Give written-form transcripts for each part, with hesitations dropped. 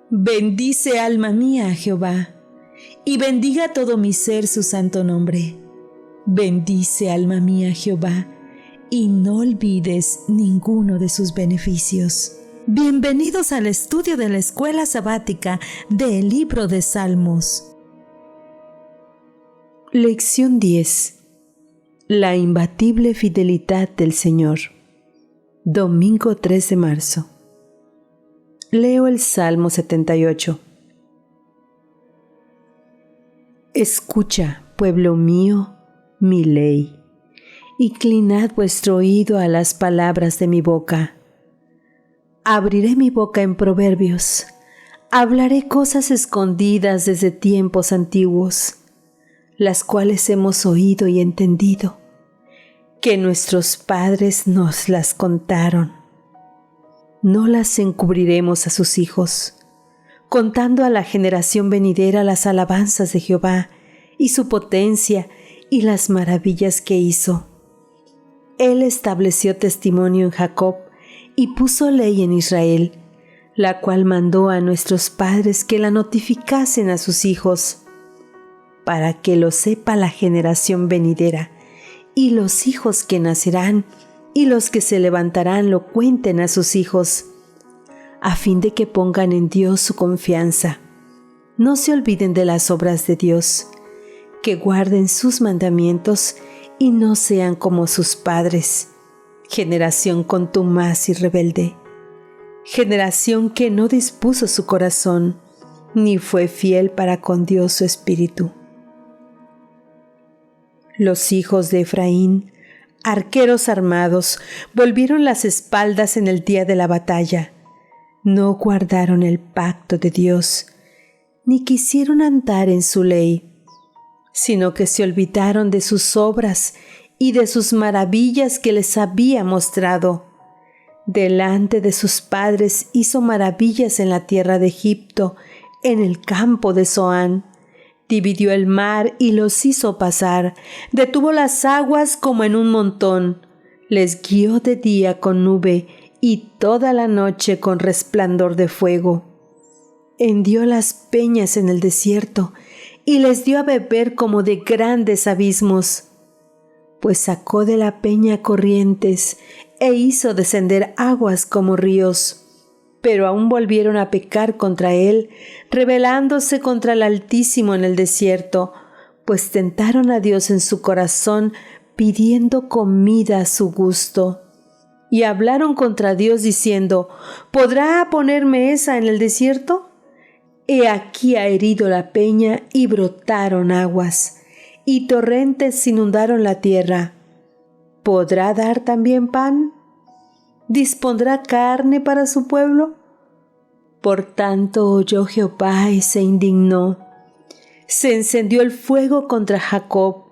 Bendice alma mía a Jehová, y bendiga todo mi ser su santo nombre. Bendice alma mía a Jehová, y no olvides ninguno de sus beneficios. Bienvenidos al estudio de la Escuela Sabática del Libro de Salmos. Lección 10. La imbatible fidelidad del Señor. Domingo 3 de marzo. Leo el Salmo 78. Escucha, pueblo mío, mi ley. Inclinad vuestro oído a las palabras de mi boca. Abriré mi boca en proverbios. Hablaré cosas escondidas desde tiempos antiguos, las cuales hemos oído y entendido, que nuestros padres nos las contaron. No las encubriremos a sus hijos, contando a la generación venidera las alabanzas de Jehová y su potencia y las maravillas que hizo. Él estableció testimonio en Jacob y puso ley en Israel, la cual mandó a nuestros padres que la notificasen a sus hijos, para que lo sepa la generación venidera, y los hijos que nacerán, y los que se levantarán lo cuenten a sus hijos, a fin de que pongan en Dios su confianza. No se olviden de las obras de Dios, que guarden sus mandamientos y no sean como sus padres, generación contumaz y rebelde, generación que no dispuso su corazón, ni fue fiel para con Dios su espíritu. Los hijos de Efraín, arqueros armados, volvieron las espaldas en el día de la batalla. No guardaron el pacto de Dios, ni quisieron andar en su ley, sino que se olvidaron de sus obras y de sus maravillas que les había mostrado. Delante de sus padres hizo maravillas en la tierra de Egipto, en el campo de Zoán. Dividió el mar y los hizo pasar, detuvo las aguas como en un montón, les guió de día con nube y toda la noche con resplandor de fuego. Hendió las peñas en el desierto y les dio a beber como de grandes abismos, pues sacó de la peña corrientes e hizo descender aguas como ríos. Pero aún volvieron a pecar contra él, rebelándose contra el Altísimo en el desierto, pues tentaron a Dios en su corazón, pidiendo comida a su gusto. Y hablaron contra Dios diciendo: ¿podrá poner mesa en el desierto? He aquí ha herido la peña y brotaron aguas, y torrentes inundaron la tierra. ¿Podrá dar también pan? ¿Dispondrá carne para su pueblo? Por tanto oyó Jehová y se indignó. Se encendió el fuego contra Jacob,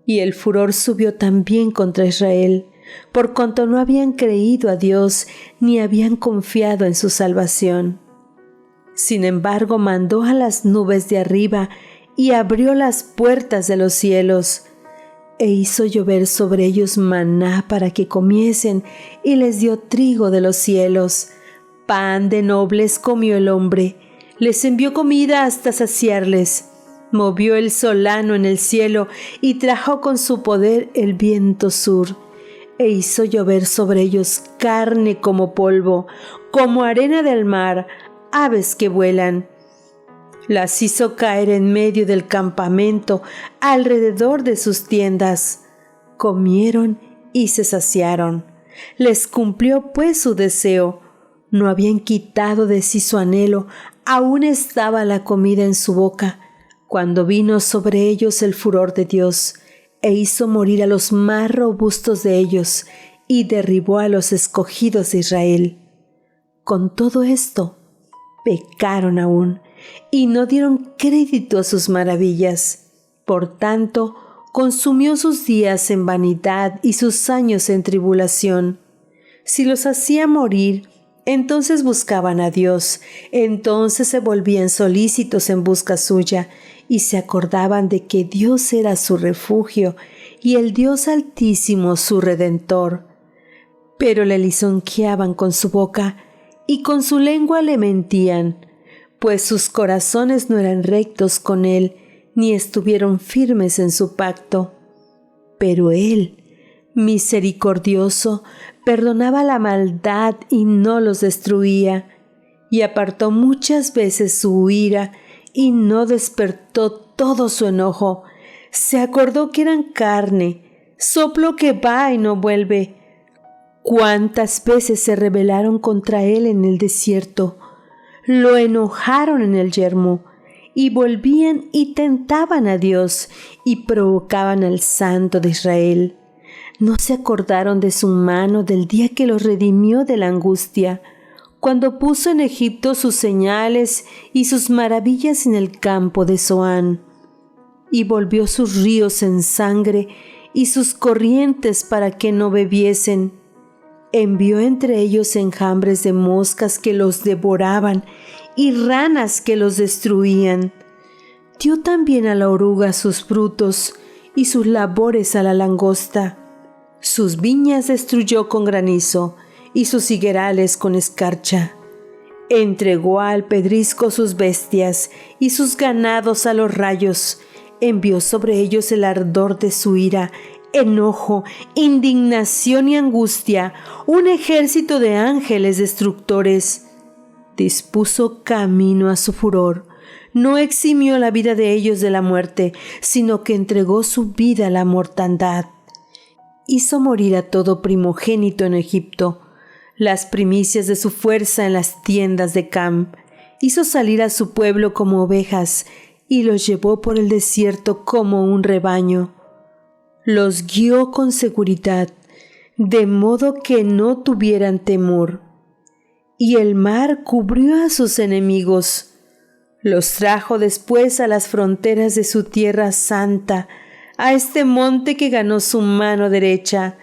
y el furor subió también contra Israel, por cuanto no habían creído a Dios ni habían confiado en su salvación. Sin embargo, mandó a las nubes de arriba y abrió las puertas de los cielos, e hizo llover sobre ellos maná para que comiesen, y les dio trigo de los cielos. Pan de nobles comió el hombre, les envió comida hasta saciarles. Movió el solano en el cielo y trajo con su poder el viento sur, e hizo llover sobre ellos carne como polvo, como arena del mar, aves que vuelan. Las hizo caer en medio del campamento, alrededor de sus tiendas. Comieron y se saciaron. Les cumplió pues su deseo. No habían quitado de sí su anhelo, aún estaba la comida en su boca, cuando vino sobre ellos el furor de Dios, e hizo morir a los más robustos de ellos, y derribó a los escogidos de Israel. Con todo esto, pecaron aún, y no dieron crédito a sus maravillas. Por tanto, consumió sus días en vanidad y sus años en tribulación. Si los hacía morir, entonces buscaban a Dios, entonces se volvían solícitos en busca suya, y se acordaban de que Dios era su refugio, y el Dios Altísimo su Redentor. Pero le lisonjeaban con su boca, y con su lengua le mentían. pues sus corazones no eran rectos con él, ni estuvieron firmes en su pacto. Pero él, misericordioso, perdonaba la maldad y no los destruía, y apartó muchas veces su ira y no despertó todo su enojo. Se acordó que eran carne, soplo que va y no vuelve. ¿Cuántas veces se rebelaron contra él en el desierto? Lo enojaron en el yermo, y volvían y tentaban a Dios, y provocaban al Santo de Israel. No se acordaron de su mano del día que los redimió de la angustia, cuando puso en Egipto sus señales y sus maravillas en el campo de Zoán, y volvió sus ríos en sangre y sus corrientes para que no bebiesen. Envió entre ellos enjambres de moscas que los devoraban y ranas que los destruían. Dio también a la oruga sus frutos y sus labores a la langosta. Sus viñas destruyó con granizo y sus higuerales con escarcha. Entregó al pedrisco sus bestias y sus ganados a los rayos. Envió sobre ellos el ardor de su ira, enojo, indignación y angustia, un ejército de ángeles destructores. Dispuso camino a su furor. No eximió la vida de ellos de la muerte, sino que entregó su vida a la mortandad. Hizo morir a todo primogénito en Egipto, las primicias de su fuerza en las tiendas de Cam. Hizo salir a su pueblo como ovejas y los llevó por el desierto como un rebaño. Los guió con seguridad, de modo que no tuvieran temor. Y el mar cubrió a sus enemigos. Los trajo después a las fronteras de su tierra santa, a este monte que ganó su mano derecha.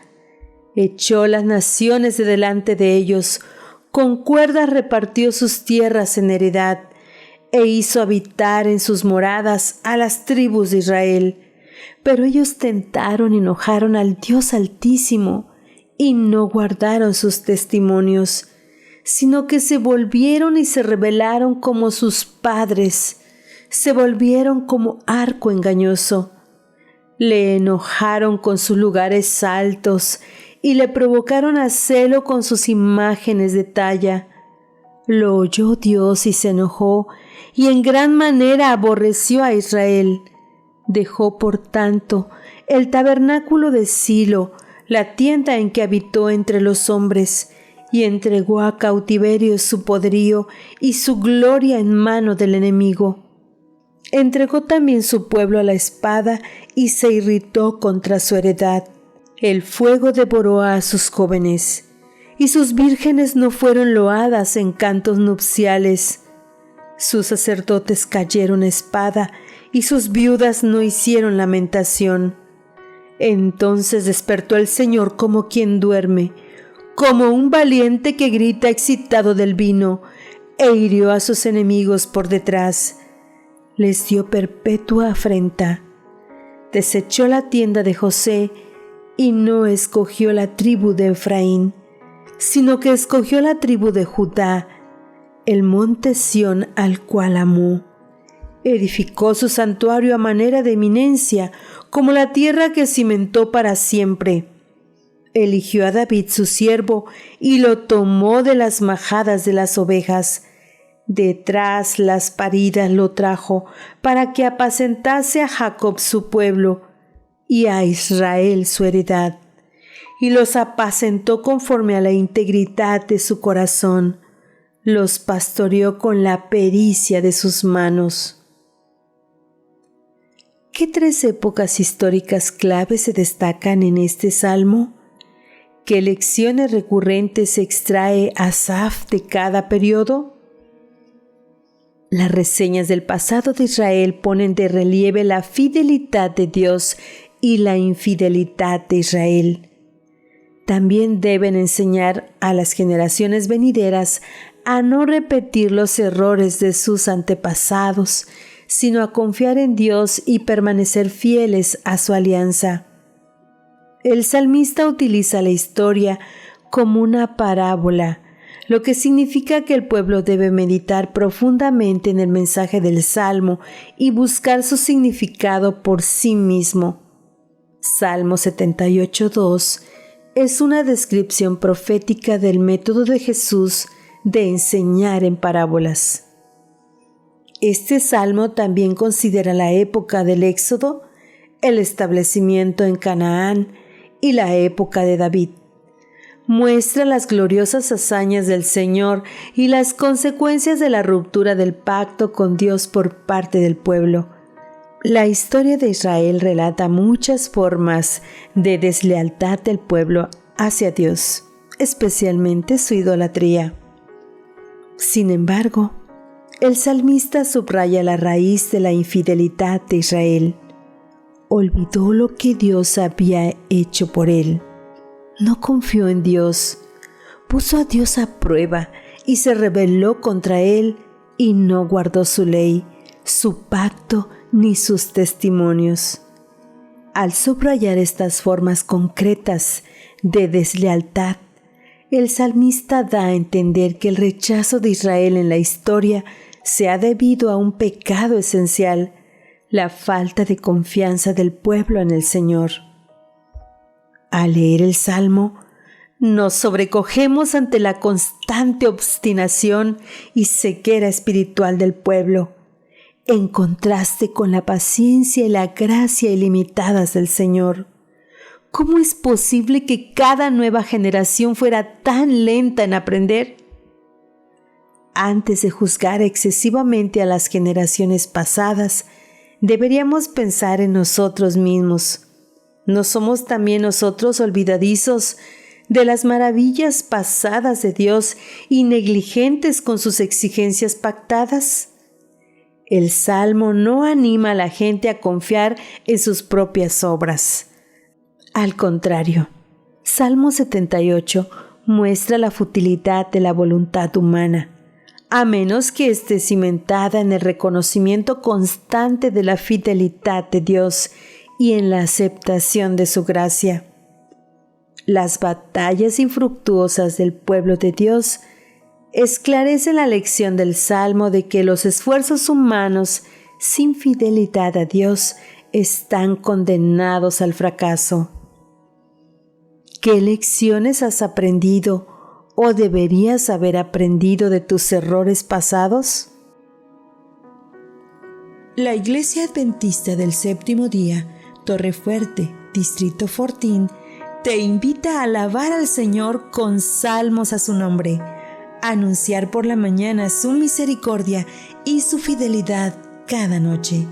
Echó las naciones de delante de ellos, con cuerdas repartió sus tierras en heredad, e hizo habitar en sus moradas a las tribus de Israel. Pero ellos tentaron y enojaron al Dios Altísimo, y no guardaron sus testimonios, sino que se volvieron y se rebelaron como sus padres, se volvieron como arco engañoso. Le enojaron con sus lugares altos y le provocaron a celo con sus imágenes de talla. Lo oyó Dios y se enojó, y en gran manera aborreció a Israel. Dejó, por tanto, el tabernáculo de Silo, la tienda en que habitó entre los hombres, y entregó a cautiverio su poderío y su gloria en mano del enemigo. Entregó también su pueblo a la espada y se irritó contra su heredad. El fuego devoró a sus jóvenes, y sus vírgenes no fueron loadas en cantos nupciales. Sus sacerdotes cayeron a espada, y sus viudas no hicieron lamentación. Entonces despertó el Señor como quien duerme, como un valiente que grita excitado del vino, e hirió a sus enemigos por detrás. Les dio perpetua afrenta. Desechó la tienda de José, y no escogió la tribu de Efraín, sino que escogió la tribu de Judá, el monte Sión al cual amó. Edificó su santuario a manera de eminencia, como la tierra que cimentó para siempre. Eligió a David su siervo y lo tomó de las majadas de las ovejas. Detrás las paridas lo trajo para que apacentase a Jacob su pueblo y a Israel su heredad. Y los apacentó conforme a la integridad de su corazón. Los pastoreó con la pericia de sus manos. ¿Qué tres épocas históricas claves se destacan en este salmo? ¿Qué lecciones recurrentes extrae Asaf de cada periodo? Las reseñas del pasado de Israel ponen de relieve la fidelidad de Dios y la infidelidad de Israel. También deben enseñar a las generaciones venideras a no repetir los errores de sus antepasados, sino a confiar en Dios y permanecer fieles a su alianza. El salmista utiliza la historia como una parábola. lo que significa que el pueblo debe meditar profundamente en el mensaje del Salmo y buscar su significado por sí mismo. Salmo 78:2 es una descripción profética del método de Jesús de enseñar en parábolas. Este salmo también considera la época del Éxodo, el establecimiento en Canaán y la época de David. Muestra las gloriosas hazañas del Señor y las consecuencias de la ruptura del pacto con Dios por parte del pueblo. La historia de Israel relata muchas formas de deslealtad del pueblo hacia Dios, especialmente su idolatría. Sin embargo, el salmista subraya la raíz de la infidelidad de Israel. Olvidó lo que Dios había hecho por él. No confió en Dios, puso a Dios a prueba y se rebeló contra él y no guardó su ley, su pacto ni sus testimonios. Al subrayar estas formas concretas de deslealtad, el salmista da a entender que el rechazo de Israel en la historia se ha debido a un pecado esencial, la falta de confianza del pueblo en el Señor. Al leer el Salmo, nos sobrecogemos ante la constante obstinación y ceguera espiritual del pueblo, en contraste con la paciencia y la gracia ilimitadas del Señor. ¿Cómo es posible que cada nueva generación fuera tan lenta en aprender? Antes de juzgar excesivamente a las generaciones pasadas, deberíamos pensar en nosotros mismos. ¿No somos también nosotros olvidadizos de las maravillas pasadas de Dios y negligentes con sus exigencias pactadas? El Salmo no anima a la gente a confiar en sus propias obras. Al contrario, Salmo 78 muestra la futilidad de la voluntad humana, a menos que esté cimentada en el reconocimiento constante de la fidelidad de Dios y en la aceptación de su gracia. Las batallas infructuosas del pueblo de Dios esclarecen la lección del Salmo de que los esfuerzos humanos sin fidelidad a Dios están condenados al fracaso. ¿Qué lecciones has aprendido o deberías haber aprendido de tus errores pasados? La Iglesia Adventista del Séptimo Día, Torrefuerte, Distrito Fortín, te invita a alabar al Señor con salmos a su nombre, a anunciar por la mañana su misericordia y su fidelidad cada noche.